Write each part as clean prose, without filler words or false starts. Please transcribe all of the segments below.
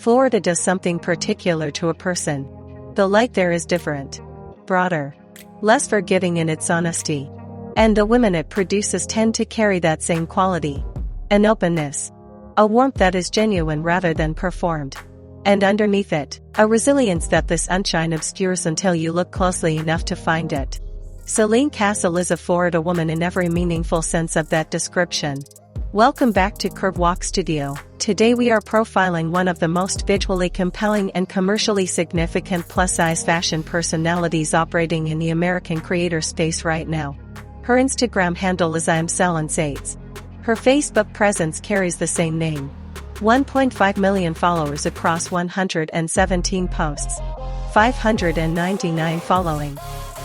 Florida does something particular to a person. The light there is different. Broader. Less forgiving in its honesty. And the women it produces tend to carry that same quality. An openness. A warmth that is genuine rather than performed. And underneath it, a resilience that the sunshine obscures until you look closely enough to find it. Selene Castle is a Florida woman in every meaningful sense of that description. Welcome back to Curve Walk Studio. Today we are profiling one of the most visually compelling and commercially significant plus-size fashion personalities operating in the American creator space right now. Her Instagram handle is Selene Castle. Her Facebook presence carries the same name. 1.5 million followers across 117 posts. 599 following.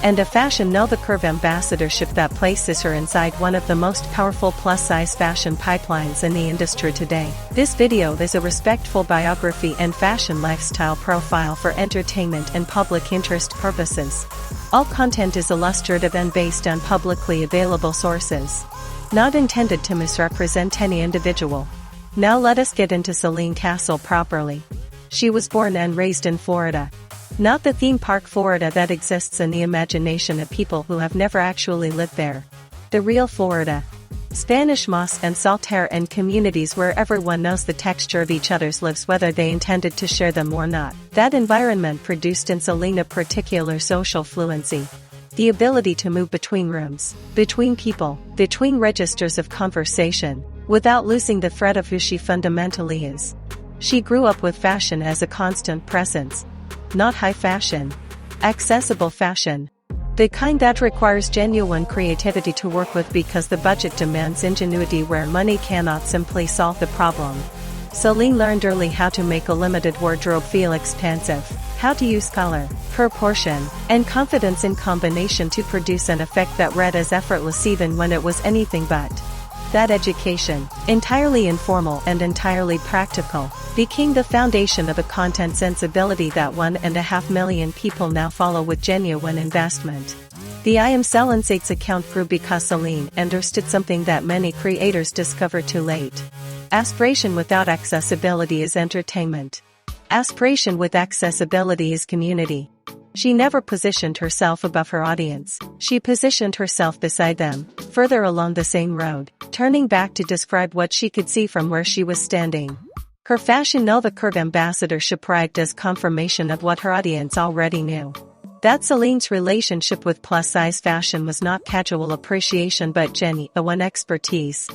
And a FashionNova Curve Ambassadorship that places her inside one of the most powerful plus-size fashion pipelines in the industry today. This video is a respectful biography and fashion lifestyle profile for entertainment and public interest purposes. All content is illustrative and based on publicly available sources. Not intended to misrepresent any individual. Now let us get into Selene Castle properly. She was born and raised in Florida. Not the theme park Florida that exists in the imagination of people who have never actually lived there. The real Florida. Spanish moss and salt air and communities where everyone knows the texture of each other's lives whether they intended to share them or not. That environment produced in Selene a particular social fluency. The ability to move between rooms, between people, between registers of conversation, without losing the thread of who she fundamentally is. She grew up with fashion as a constant presence. Not high fashion. Accessible fashion. The kind that requires genuine creativity to work with because the budget demands ingenuity where money cannot simply solve the problem. Selene learned early how to make a limited wardrobe feel expansive, how to use color, proportion, and confidence in combination to produce an effect that read as effortless even when it was anything but. That education, entirely informal and entirely practical, became the foundation of a content sensibility that 1.5 million people now follow with genuine investment. The Selene Castle account grew because Selene understood something that many creators discover too late. Aspiration without accessibility is entertainment. Aspiration with accessibility is community. She never positioned herself above her audience, she positioned herself beside them, further along the same road, turning back to describe what she could see from where she was standing. Her FashionNova Curve Ambassadorship arrived as confirmation of what her audience already knew. That Selene's relationship with plus-size fashion was not casual appreciation but genuine expertise.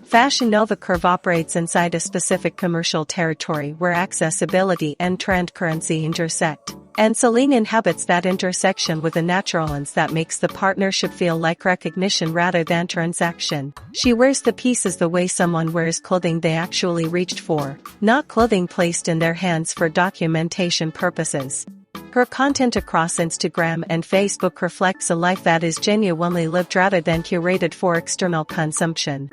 FashionNova Curve operates inside a specific commercial territory where accessibility and trend currency intersect. And Selene inhabits that intersection with a naturalness that makes the partnership feel like recognition rather than transaction. She wears the pieces the way someone wears clothing they actually reached for, not clothing placed in their hands for documentation purposes. Her content across Instagram and Facebook reflects a life that is genuinely lived rather than curated for external consumption.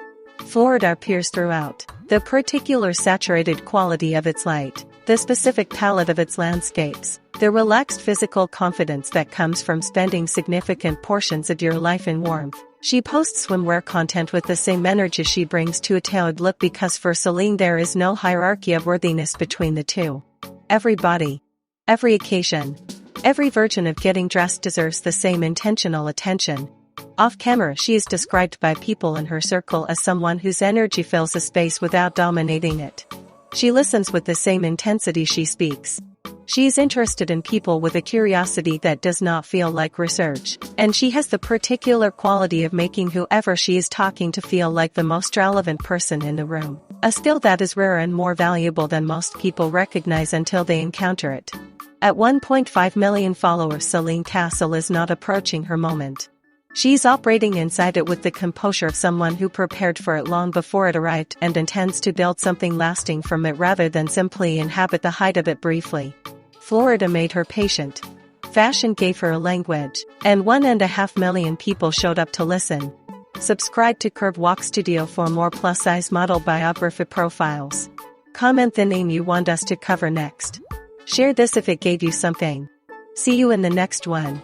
Florida appears throughout. The particular saturated quality of its light, the specific palette of its landscapes, the relaxed physical confidence that comes from spending significant portions of your life in warmth. She posts swimwear content with the same energy she brings to a tailored look because for Selene there is no hierarchy of worthiness between the two. Every body, every occasion, every version of getting dressed deserves the same intentional attention. Off camera she is described by people in her circle as someone whose energy fills a space without dominating it. She listens with the same intensity she speaks. She is interested in people with a curiosity that does not feel like research, and she has the particular quality of making whoever she is talking to feel like the most relevant person in the room, a skill that is rare and more valuable than most people recognize until they encounter it. At 1.5 million followers, Selene Castle is not approaching her moment. She's operating inside it with the composure of someone who prepared for it long before it arrived and intends to build something lasting from it rather than simply inhabit the height of it briefly. Florida made her patient. Fashion gave her a language, and 1.5 million people showed up to listen. Subscribe to Curve Walk Studio for more plus-size model biography profiles. Comment the name you want us to cover next. Share this if it gave you something. See you in the next one.